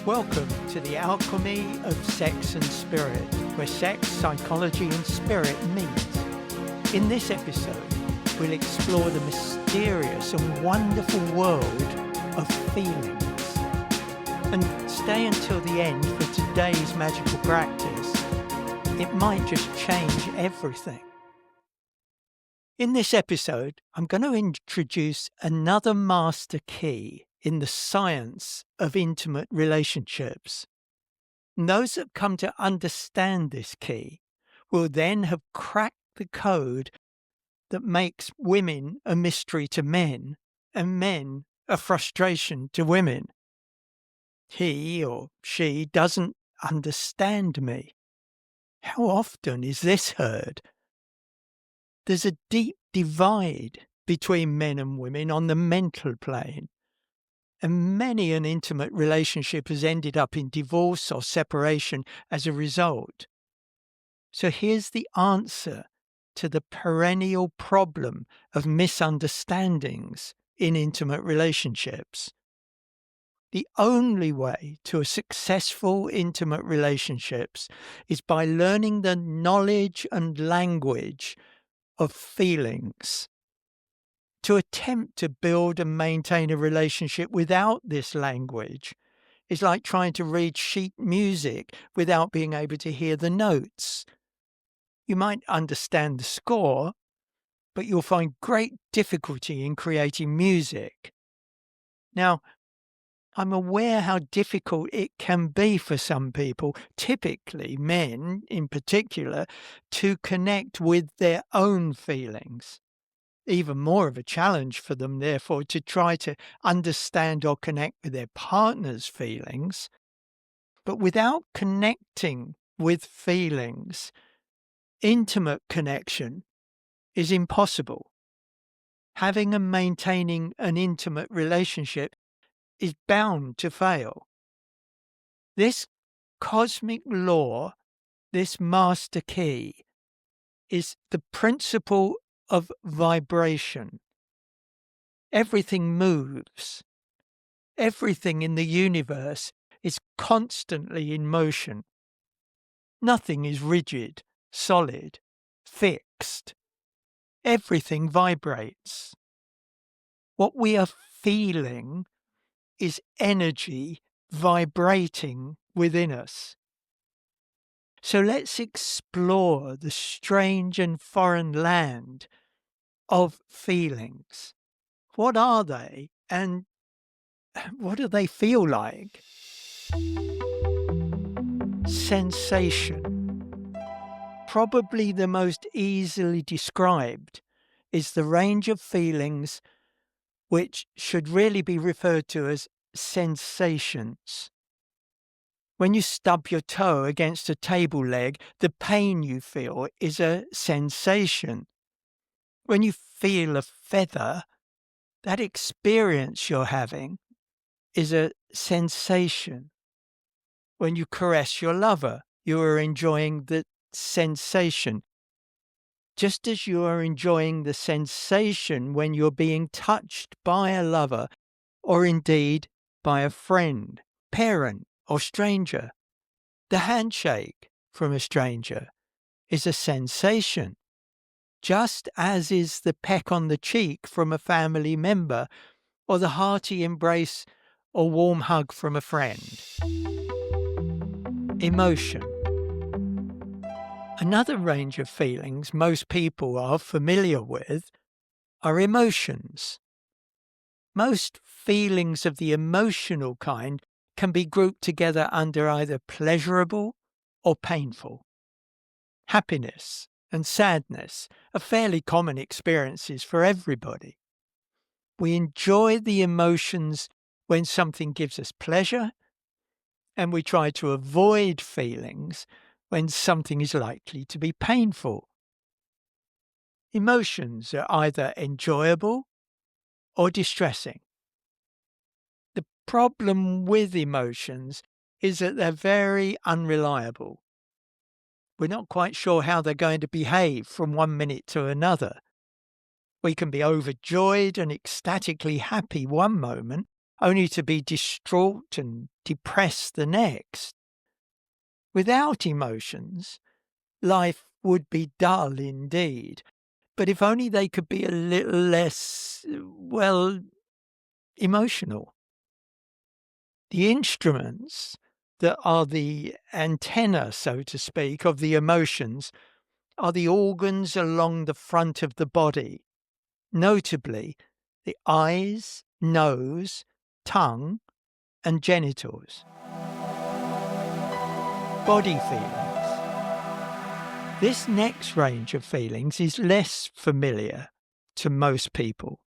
Welcome to the Alchemy of Sex and Spirit, where sex, psychology and spirit meet. In this episode, we'll explore the mysterious and wonderful world of feelings. And stay until the end for today's magical practice. It might just change everything. In this episode, I'm going to introduce another master key in the science of intimate relationships. And those that come to understand this key will then have cracked the code that makes women a mystery to men and men a frustration to women. He or she doesn't understand me. How often is this heard? There's a deep divide between men and women on the mental plane. And many an intimate relationship has ended up in divorce or separation as a result. So here's the answer to the perennial problem of misunderstandings in intimate relationships. The only way to a successful intimate relationships is by learning the knowledge and language of feelings. To attempt to build and maintain a relationship without this language is like trying to read sheet music without being able to hear the notes. You might understand the score, but you'll find great difficulty in creating music. Now, I'm aware how difficult it can be for some people, typically men in particular, to connect with their own feelings. Even more of a challenge for them, therefore, to try to understand or connect with their partner's feelings. But without connecting with feelings, intimate connection is impossible. Having and maintaining an intimate relationship is bound to fail. This cosmic law, this master key, is the principle of vibration. Everything moves. Everything in the universe is constantly in motion. Nothing is rigid, solid, fixed. Everything vibrates. What we are feeling is energy vibrating within us. So let's explore the strange and foreign land of feelings. What are they and what do they feel like? Sensation. Probably the most easily described is the range of feelings which should really be referred to as sensations. When you stub your toe against a table leg, the pain you feel is a sensation. When you feel a feather, that experience you're having is a sensation. When you caress your lover, you are enjoying the sensation. Just as you are enjoying the sensation when you're being touched by a lover, or indeed by a friend, parent, or stranger. The handshake from a stranger is a sensation, just as is the peck on the cheek from a family member, or the hearty embrace or warm hug from a friend. Emotion. Another range of feelings most people are familiar with are emotions. Most feelings of the emotional kind can be grouped together under either pleasurable or painful. Happiness and sadness are fairly common experiences for everybody. We enjoy the emotions when something gives us pleasure, and we try to avoid feelings when something is likely to be painful. Emotions are either enjoyable or distressing. The problem with emotions is that they're very unreliable. We're not quite sure how they're going to behave from one minute to another. We can be overjoyed and ecstatically happy one moment, only to be distraught and depressed the next. Without emotions, life would be dull indeed. But if only they could be a little less, emotional. The instruments that are the antenna, so to speak, of the emotions are the organs along the front of the body, notably the eyes, nose, tongue, and genitals. Body feelings. This next range of feelings is less familiar to most people.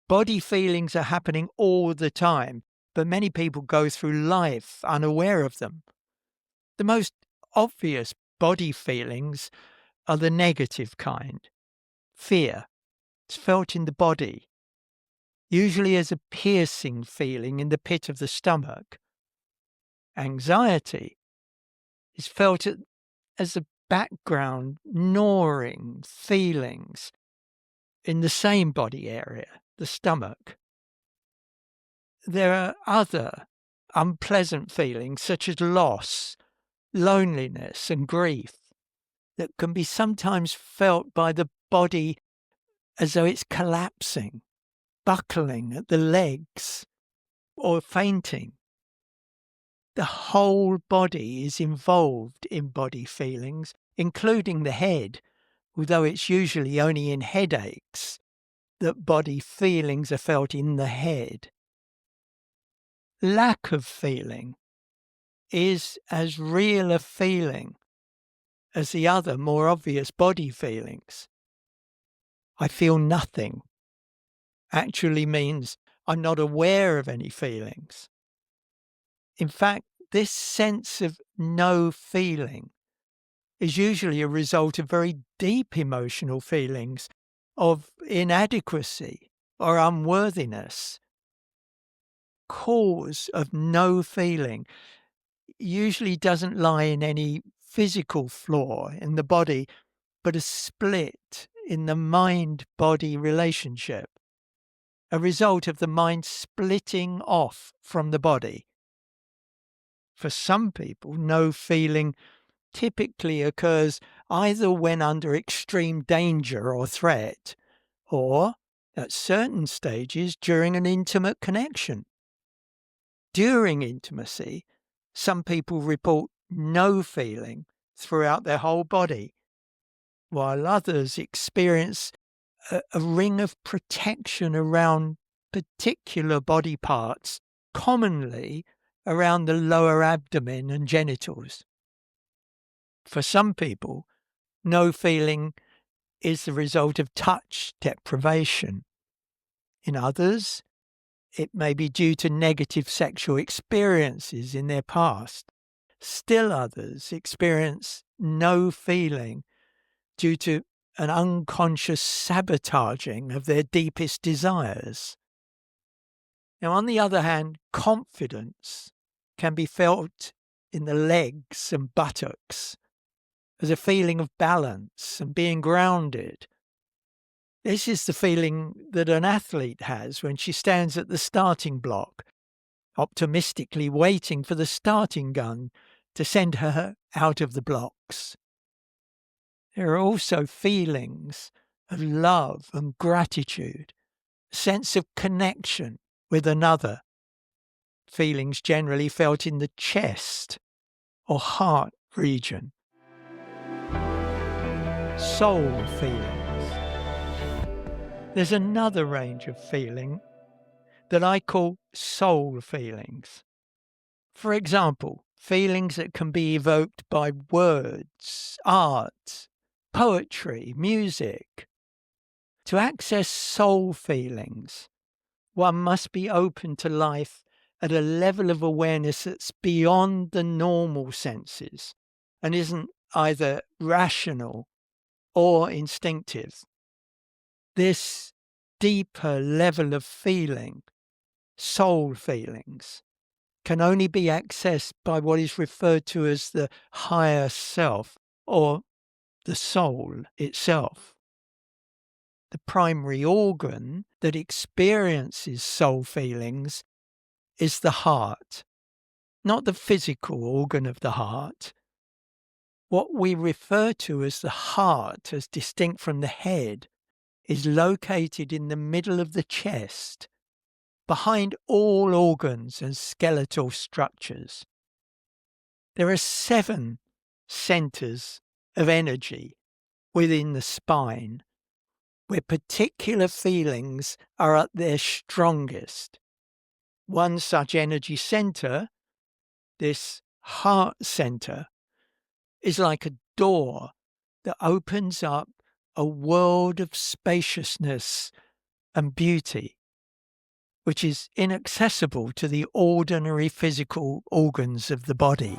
Body feelings are happening all the time, but many people go through life unaware of them. The most obvious body feelings are the negative kind. Fear. It's felt in the body, usually as a piercing feeling in the pit of the stomach. Anxiety is felt as a background gnawing feelings in the same body area, the stomach. There are other unpleasant feelings such as loss, loneliness, and grief that can be sometimes felt by the body as though it's collapsing, buckling at the legs, or fainting. The whole body is involved in body feelings, including the head, although it's usually only in headaches that body feelings are felt in the head. Lack of feeling is as real a feeling as the other more obvious body feelings. I feel nothing actually means I'm not aware of any feelings. In fact, this sense of no feeling is usually a result of very deep emotional feelings of inadequacy or unworthiness. Cause of no feeling usually doesn't lie in any physical flaw in the body, but a split in the mind-body relationship, a result of the mind splitting off from the body. For some people, no feeling typically occurs either when under extreme danger or threat, or at certain stages during an intimate connection. During intimacy, some people report no feeling throughout their whole body, while others experience a ring of protection around particular body parts, commonly around the lower abdomen and genitals. For some people, no feeling is the result of touch deprivation. In others, it may be due to negative sexual experiences in their past. Still others experience no feeling due to an unconscious sabotaging of their deepest desires. Now, on the other hand, confidence can be felt in the legs and buttocks as a feeling of balance and being grounded. This is the feeling that an athlete has when she stands at the starting block, optimistically waiting for the starting gun to send her out of the blocks. There are also feelings of love and gratitude, a sense of connection with another, feelings generally felt in the chest or heart region. Soul feelings. There's another range of feeling that I call soul feelings. For example, feelings that can be evoked by words, art, poetry, music. To access soul feelings, one must be open to life at a level of awareness that's beyond the normal senses and isn't either rational or instinctive. This deeper level of feeling, soul feelings, can only be accessed by what is referred to as the higher self or the soul itself. The primary organ that experiences soul feelings is the heart, not the physical organ of the heart. What we refer to as the heart, as distinct from the head, is located in the middle of the chest, behind all organs and skeletal structures. There are 7 centers of energy within the spine where particular feelings are at their strongest. One such energy center, this heart center, is like a door that opens up a world of spaciousness and beauty, which is inaccessible to the ordinary physical organs of the body.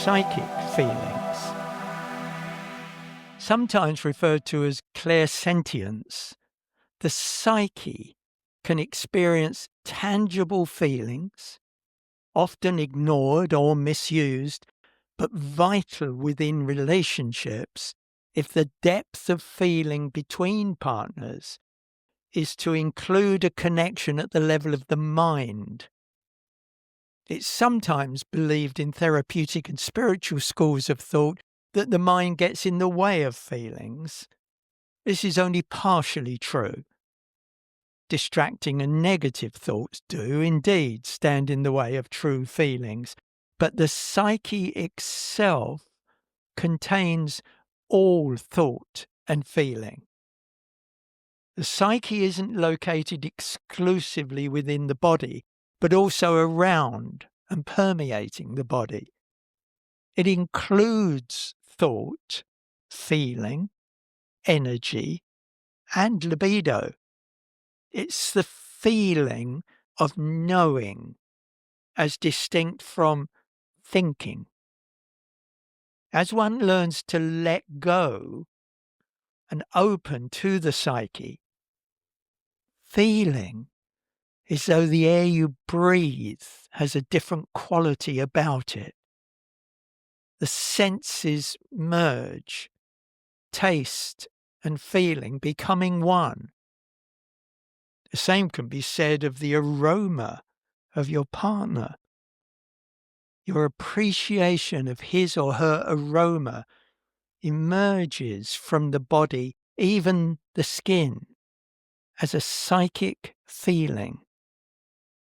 Psychic feelings, sometimes referred to as clairsentience, the psyche can experience tangible feelings, often ignored or misused, but vital within relationships if the depth of feeling between partners is to include a connection at the level of the mind. It's sometimes believed in therapeutic and spiritual schools of thought that the mind gets in the way of feelings. This is only partially true. Distracting and negative thoughts do indeed stand in the way of true feelings, but the psyche itself contains all thought and feeling. The psyche isn't located exclusively within the body, but also around and permeating the body. It includes thought, feeling, energy, and libido. It's the feeling of knowing as distinct from thinking. As one learns to let go and open to the psyche, feeling is though the air you breathe has a different quality about it. The senses merge, taste and feeling becoming one. The same can be said of the aroma of your partner. Your appreciation of his or her aroma emerges from the body, even the skin, as a psychic feeling.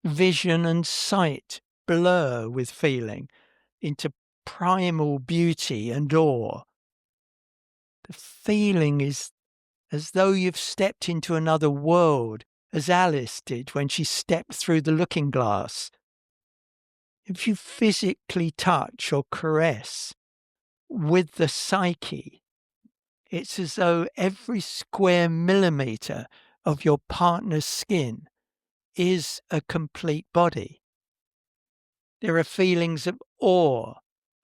Vision and sight blur with feeling into primal beauty and awe. The feeling is as though you've stepped into another world, as Alice did when she stepped through the looking glass. If you physically touch or caress with the psyche, it's as though every square millimeter of your partner's skin is a complete body. There are feelings of awe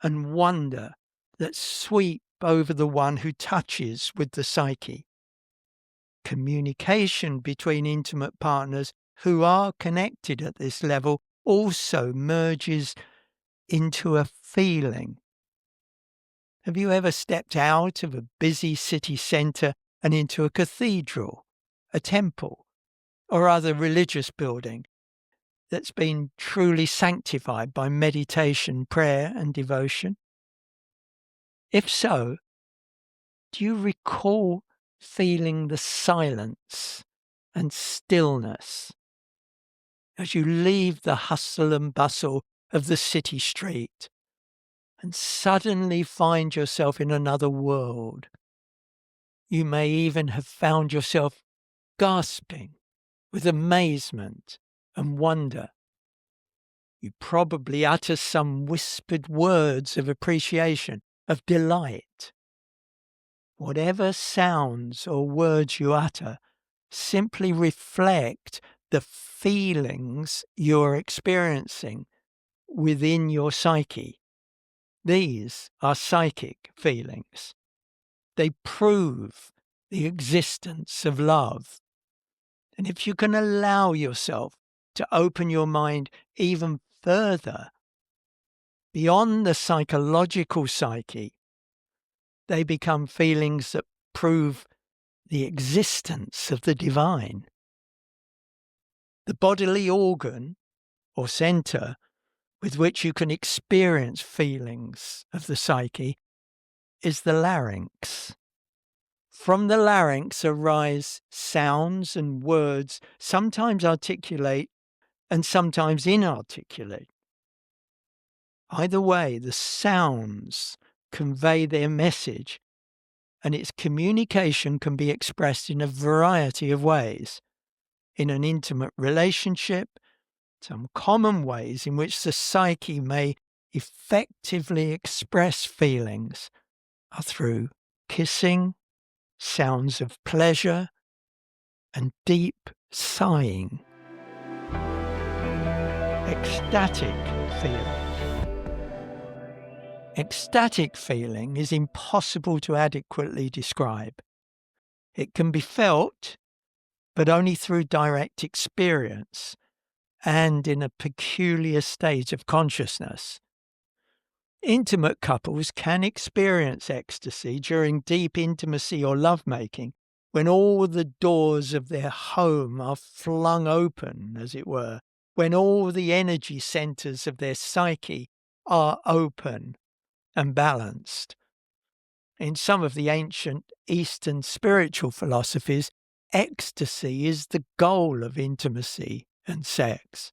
and wonder that sweep over the one who touches with the psyche. Communication between intimate partners who are connected at this level also merges into a feeling. Have you ever stepped out of a busy city centre and into a cathedral, a temple, or other religious building that's been truly sanctified by meditation, prayer, and devotion? If so, do you recall feeling the silence and stillness as you leave the hustle and bustle of the city street and suddenly find yourself in another world? You may even have found yourself gasping with amazement and wonder. You probably utter some whispered words of appreciation, of delight. Whatever sounds or words you utter simply reflect the feelings you're experiencing within your psyche. These are psychic feelings. They prove the existence of love. And if you can allow yourself to open your mind even further beyond the psychological psyche, they become feelings that prove the existence of the divine. The bodily organ or center with which you can experience feelings of the psyche is the larynx. From the larynx arise sounds and words, sometimes articulate and sometimes inarticulate. Either way, the sounds convey their message, and its communication can be expressed in a variety of ways. In an intimate relationship, some common ways in which the psyche may effectively express feelings are through kissing, sounds of pleasure, and deep sighing. Ecstatic feeling. Ecstatic feeling is impossible to adequately describe. It can be felt, but only through direct experience and in a peculiar state of consciousness. Intimate couples can experience ecstasy during deep intimacy or lovemaking, when all the doors of their home are flung open, as it were, when all the energy centers of their psyche are open and balanced. In some of the ancient Eastern spiritual philosophies, ecstasy is the goal of intimacy and sex.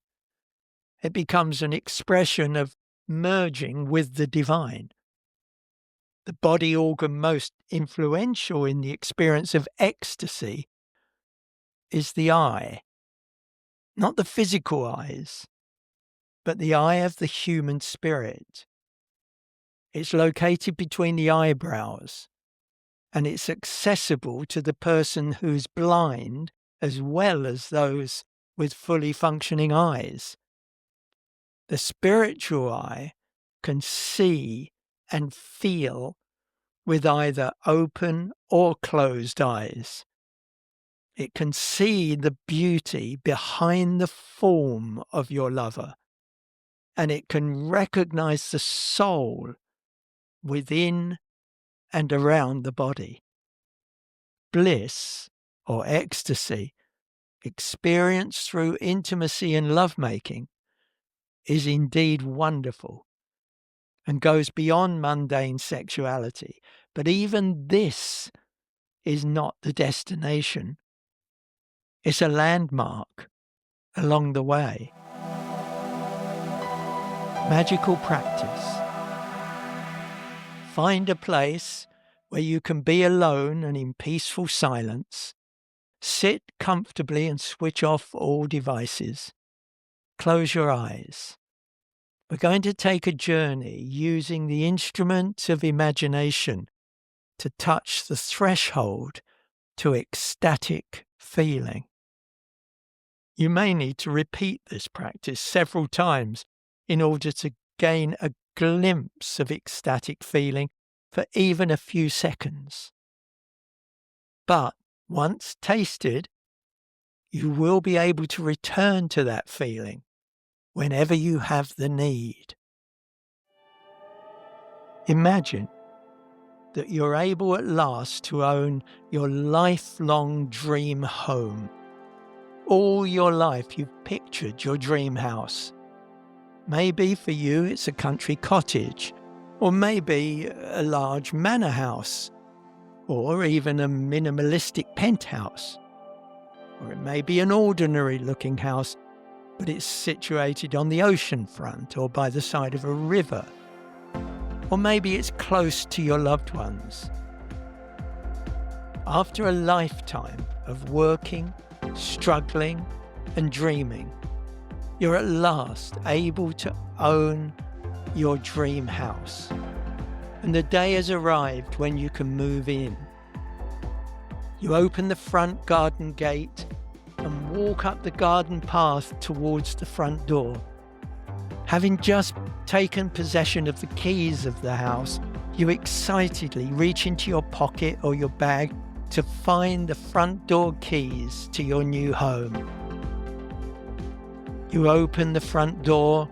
It becomes an expression of merging with the divine. The body organ most influential in the experience of ecstasy is the eye. Not the physical eyes, but the eye of the human spirit. It's located between the eyebrows, and it's accessible to the person who's blind as well as those with fully functioning eyes. The spiritual eye can see and feel with either open or closed eyes. It can see the beauty behind the form of your lover, and it can recognize the soul within and around the body. Bliss, or ecstasy, experienced through intimacy and lovemaking, is indeed wonderful and goes beyond mundane sexuality. But even this is not the destination. It's a landmark along the way. Magical practice. Find a place where you can be alone and in peaceful silence. Sit comfortably and switch off all devices. Close your eyes. We're going to take a journey using the instrument of imagination to touch the threshold to ecstatic feeling. You may need to repeat this practice several times in order to gain a glimpse of ecstatic feeling for even a few seconds. But once tasted, you will be able to return to that feeling whenever you have the need. Imagine that you're able at last to own your lifelong dream home. All your life you've pictured your dream house. Maybe for you it's a country cottage, or maybe a large manor house, or even a minimalistic penthouse. Or it may be an ordinary looking house, but it's situated on the ocean front or by the side of a river. Or maybe it's close to your loved ones. After a lifetime of working, struggling, and dreaming, you're at last able to own your dream house. And the day has arrived when you can move in. You open the front garden gate and walk up the garden path towards the front door. Having just taken possession of the keys of the house, you excitedly reach into your pocket or your bag to find the front door keys to your new home. You open the front door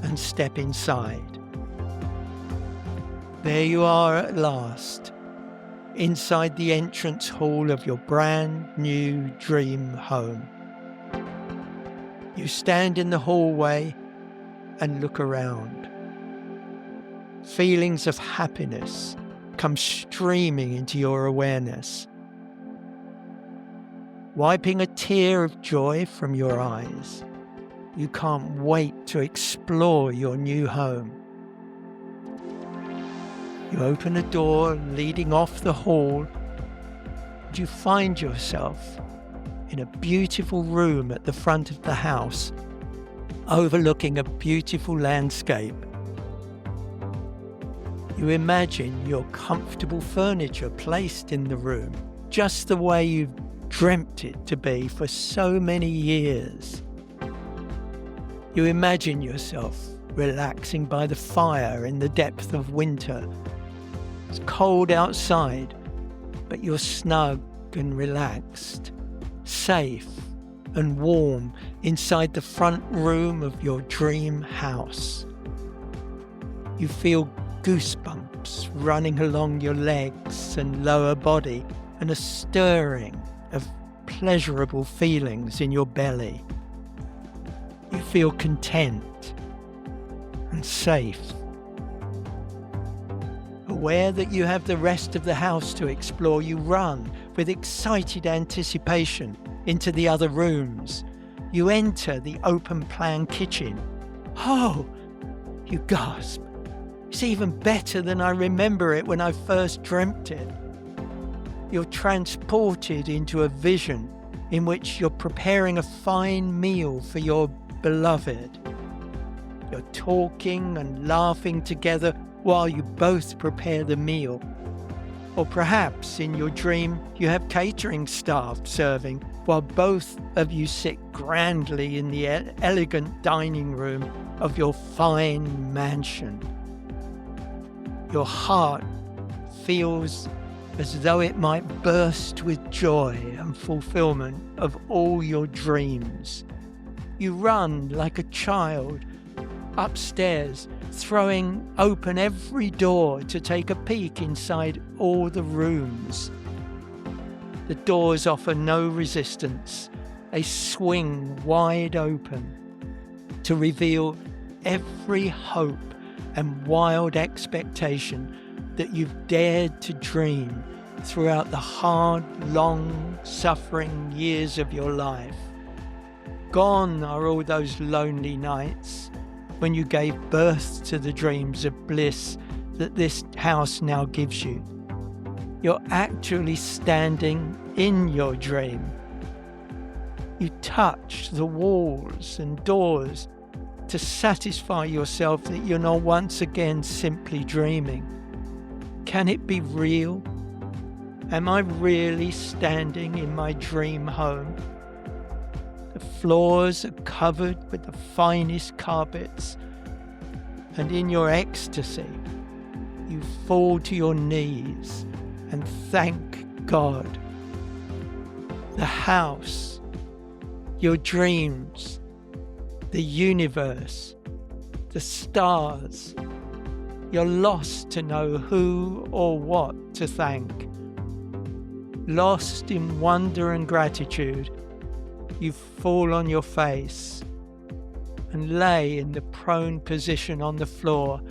and step inside. There you are at last, inside the entrance hall of your brand new dream home. You stand in the hallway and look around. Feelings of happiness come streaming into your awareness. Wiping a tear of joy from your eyes, you can't wait to explore your new home. You open a door leading off the hall, and you find yourself in a beautiful room at the front of the house, overlooking a beautiful landscape. You imagine your comfortable furniture placed in the room, just the way you've dreamt it to be for so many years. You imagine yourself relaxing by the fire in the depth of winter. It's cold outside, but you're snug and relaxed, safe and warm inside the front room of your dream house. You feel goosebumps running along your legs and lower body, and a stirring of pleasurable feelings in your belly. You feel content and safe. Aware that you have the rest of the house to explore, you run with excited anticipation into the other rooms. You enter the open-plan kitchen. Oh, you gasp. It's even better than I remember it when I first dreamt it. You're transported into a vision in which you're preparing a fine meal for your beloved. You're talking and laughing together while you both prepare the meal. Or perhaps in your dream you have catering staff serving while both of you sit grandly in the elegant dining room of your fine mansion. Your heart feels as though it might burst with joy and fulfillment of all your dreams. You run like a child upstairs, throwing open every door to take a peek inside all the rooms. The doors offer no resistance. They swing wide open to reveal every hope and wild expectation that you've dared to dream throughout the hard, long, suffering years of your life. Gone are all those lonely nights when you gave birth to the dreams of bliss that this house now gives you. You're actually standing in your dream. You touch the walls and doors to satisfy yourself that you're not once again simply dreaming. Can it be real? Am I really standing in my dream home? The floors are covered with the finest carpets, and in your ecstasy, you fall to your knees and thank God. The house, your dreams, the universe, the stars. You're lost to know who or what to thank. Lost in wonder and gratitude, you fall on your face and lay in the prone position on the floor,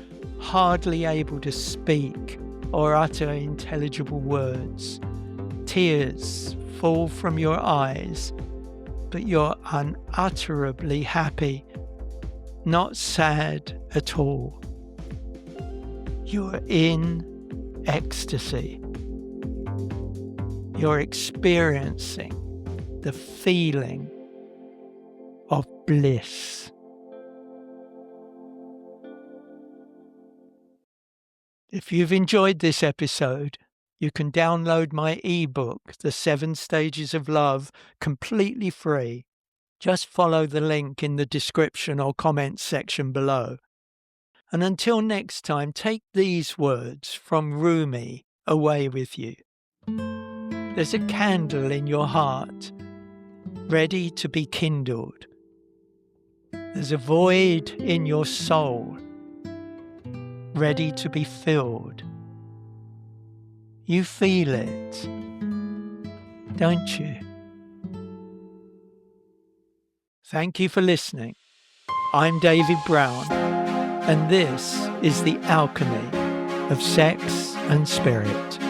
hardly able to speak or utter intelligible words. Tears fall from your eyes, but you're unutterably happy, not sad at all. You're in ecstasy. You're experiencing the feeling of bliss. If you've enjoyed this episode, you can download my ebook, The 7 Stages of Love, completely free. Just follow the link in the description or comments section below. And until next time, take these words from Rumi away with you. There's a candle in your heart, ready to be kindled. There's a void in your soul, ready to be filled. You feel it, don't you? Thank you for listening. I'm David Brown, and this is the Alchemy of Sex and Spirit.